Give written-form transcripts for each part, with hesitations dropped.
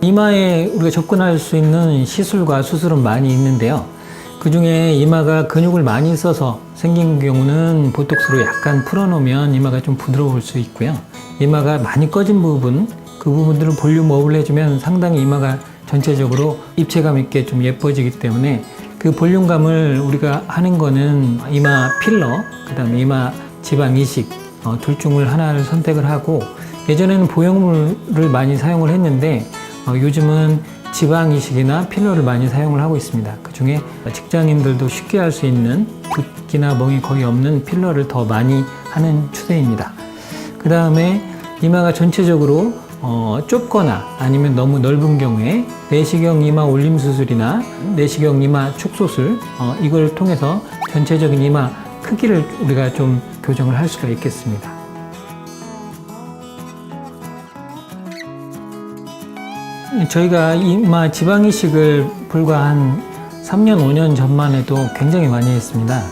이마에 우리가 접근할 수 있는 시술과 수술은 많이 있는데요. 그 중에 이마가 근육을 많이 써서 생긴 경우는 보톡스로 약간 풀어놓으면 이마가 좀 부드러울 수 있고요. 이마가 많이 꺼진 부분, 그 부분들을 볼륨업을 해주면 상당히 이마가 전체적으로 입체감 있게 좀 예뻐지기 때문에 그 볼륨감을 우리가 하는 거는 이마 필러, 그 다음에 이마 지방 이식 둘 중을 하나를 선택을 하고, 예전에는 보형물을 많이 사용을 했는데 요즘은 지방 이식이나 필러를 많이 사용을 하고 있습니다. 그 중에 직장인들도 쉽게 할 수 있는 붓기나 멍이 거의 없는 필러를 더 많이 하는 추세입니다. 그 다음에 이마가 전체적으로 좁거나 아니면 너무 넓은 경우에 내시경 이마 올림 수술이나 내시경 이마 축소술, 이걸 통해서 전체적인 이마 크기를 우리가 좀 교정을 할 수가 있겠습니다. 저희가 이마 지방 이식을 불과 한 3년, 5년 전만 해도 굉장히 많이 했습니다.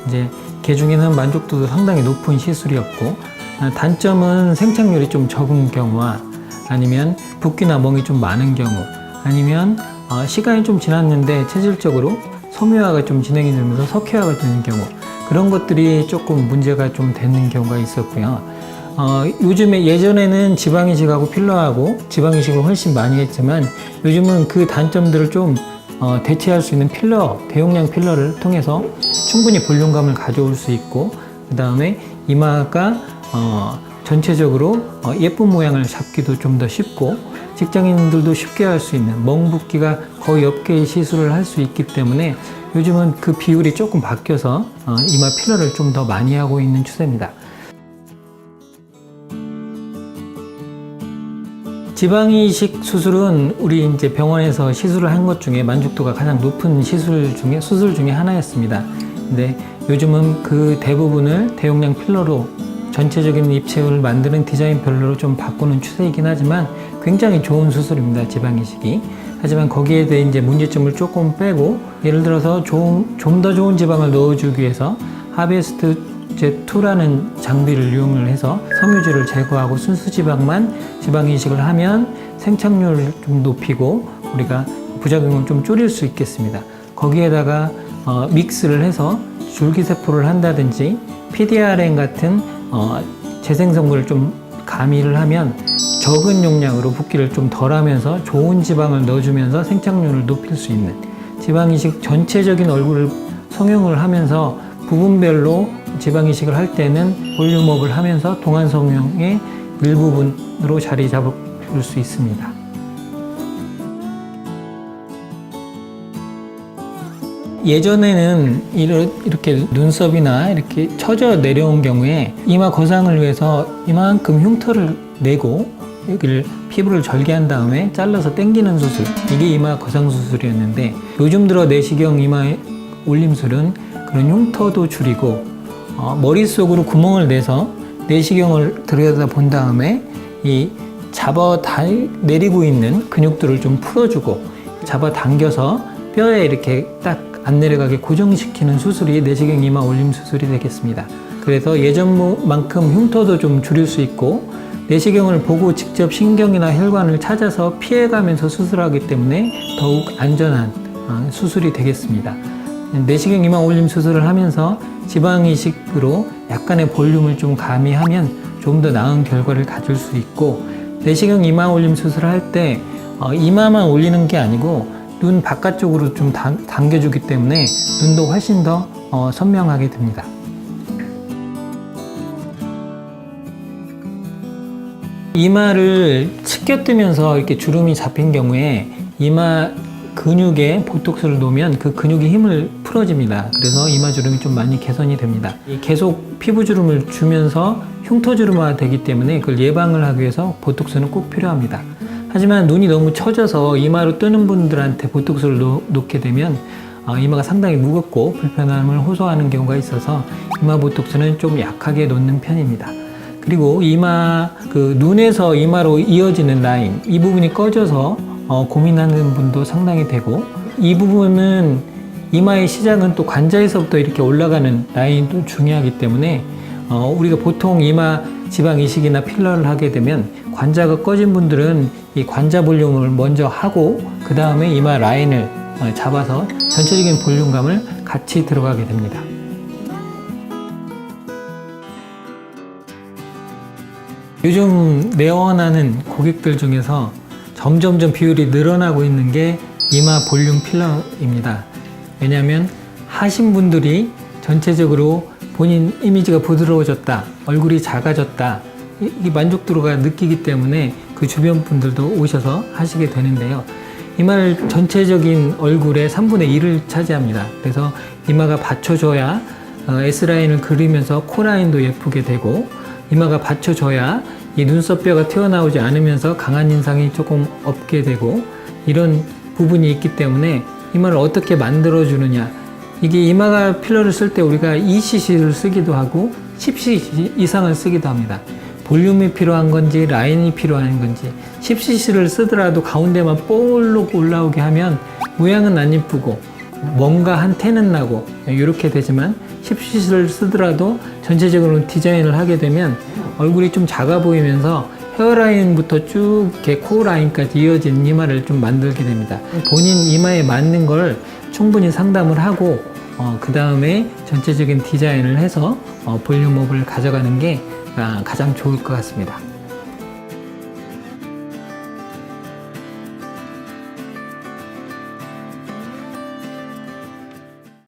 이제 개중에는 만족도도 상당히 높은 시술이었고, 단점은 생착률이 좀 적은 경우와 아니면 붓기나 멍이 좀 많은 경우, 아니면 시간이 좀 지났는데 체질적으로 섬유화가 좀 진행이 되면서 석회화가 되는 경우, 그런 것들이 조금 문제가 좀 되는 경우가 있었고요. 요즘에 예전에는 지방이식하고 필러하고 지방이식을 훨씬 많이 했지만 요즘은 그 단점들을 좀 대체할 수 있는 필러, 대용량 필러를 통해서 충분히 볼륨감을 가져올 수 있고, 그 다음에 이마가 전체적으로 예쁜 모양을 잡기도 좀 더 쉽고 직장인들도 쉽게 할 수 있는 멍 붓기가 거의 없게 시술을 할 수 있기 때문에 요즘은 그 비율이 조금 바뀌어서 이마 필러를 좀 더 많이 하고 있는 추세입니다. 지방이식 수술은 우리 이제 병원에서 시술을 한 것 중에 만족도가 가장 높은 수술 중에 하나였습니다. 근데 요즘은 그 대부분을 대용량 필러로 전체적인 입체를 만드는 디자인 별로 좀 바꾸는 추세이긴 하지만 굉장히 좋은 수술입니다, 지방이식이. 하지만 거기에 대해 이제 문제점을 조금 빼고, 예를 들어서 좀 더 좋은 지방을 넣어주기 위해서 하베스트 제2라는 장비를 이용을 해서 섬유질을 제거하고 순수 지방만 지방 이식을 하면 생착률을 좀 높이고 우리가 부작용을 좀 줄일 수 있겠습니다. 거기에다가 믹스를 해서 줄기세포를 한다든지 PDRN 같은 재생성분을 좀 가미를 하면 적은 용량으로 붓기를 좀 덜하면서 좋은 지방을 넣어주면서 생착률을 높일 수 있는, 지방 이식 전체적인 얼굴을 성형을 하면서 부분별로 지방 이식을 할 때는 볼륨업을 하면서 동안 성형의 일부분으로 자리 잡을 수 있습니다. 예전에는 이렇게 눈썹이나 이렇게 처져 내려온 경우에 이마 거상을 위해서 이만큼 흉터를 내고 여기를 피부를 절개한 다음에 잘라서 당기는 수술, 이게 이마 거상 수술이었는데, 요즘 들어 내시경 이마 올림술은 그런 흉터도 줄이고 머릿속으로 구멍을 내서 내시경을 들여다 본 다음에 이 내리고 있는 근육들을 좀 풀어주고 잡아 당겨서 뼈에 이렇게 딱 안 내려가게 고정시키는 수술이 내시경 이마 올림 수술이 되겠습니다. 그래서 예전만큼 흉터도 좀 줄일 수 있고, 내시경을 보고 직접 신경이나 혈관을 찾아서 피해가면서 수술하기 때문에 더욱 안전한 수술이 되겠습니다. 내시경 이마 올림 수술을 하면서 지방 이식으로 약간의 볼륨을 좀 가미하면 좀 더 나은 결과를 가질 수 있고, 내시경 이마 올림 수술을 할 때 이마만 올리는 게 아니고 눈 바깥쪽으로 좀 당겨주기 때문에 눈도 훨씬 더 선명하게 됩니다. 이마를 치켜뜨면서 이렇게 주름이 잡힌 경우에 이마 근육에 보톡스를 놓으면 그 근육의 힘을 풀어집니다. 그래서 이마 주름이 좀 많이 개선이 됩니다. 계속 피부 주름을 주면서 흉터 주름화가 되기 때문에 그걸 예방을 하기 위해서 보톡스는 꼭 필요합니다. 하지만 눈이 너무 처져서 이마로 뜨는 분들한테 보톡스를 놓게 되면 이마가 상당히 무겁고 불편함을 호소하는 경우가 있어서 이마 보톡스는 좀 약하게 놓는 편입니다. 그리고 눈에서 이마로 이어지는 라인, 이 부분이 꺼져서 고민하는 분도 상당히 되고, 이 부분은 이마의 시작은 또 관자에서부터 이렇게 올라가는 라인도 중요하기 때문에 우리가 보통 이마 지방 이식이나 필러를 하게 되면 관자가 꺼진 분들은 이 관자 볼륨을 먼저 하고 그 다음에 이마 라인을 잡아서 전체적인 볼륨감을 같이 들어가게 됩니다. 요즘 내원하는 고객들 중에서 점점점 비율이 늘어나고 있는 게 이마 볼륨 필러입니다. 왜냐하면 하신 분들이 전체적으로 본인 이미지가 부드러워졌다, 얼굴이 작아졌다, 이 만족도가 느끼기 때문에 그 주변 분들도 오셔서 하시게 되는데요. 이마를 전체적인 얼굴의 3분의 1을 차지합니다. 그래서 이마가 받쳐줘야 S라인을 그리면서 코라인도 예쁘게 되고, 이마가 받쳐줘야 이 눈썹뼈가 튀어나오지 않으면서 강한 인상이 조금 없게 되고, 이런 부분이 있기 때문에 이마를 어떻게 만들어주느냐. 이게 이마가 필러를 쓸 때 우리가 2cc를 쓰기도 하고 10cc 이상을 쓰기도 합니다. 볼륨이 필요한 건지 라인이 필요한 건지 10cc를 쓰더라도 가운데만 볼록 올라오게 하면 모양은 안 이쁘고 뭔가 한 태는 나고 이렇게 되지만 10cc를 쓰더라도 전체적으로 디자인을 하게 되면 얼굴이 좀 작아 보이면서 헤어라인부터 쭉 이렇게 코 라인까지 이어진 이마를 좀 만들게 됩니다. 본인 이마에 맞는 걸 충분히 상담을 하고 그 다음에 전체적인 디자인을 해서 볼륨업을 가져가는 게 가장 좋을 것 같습니다.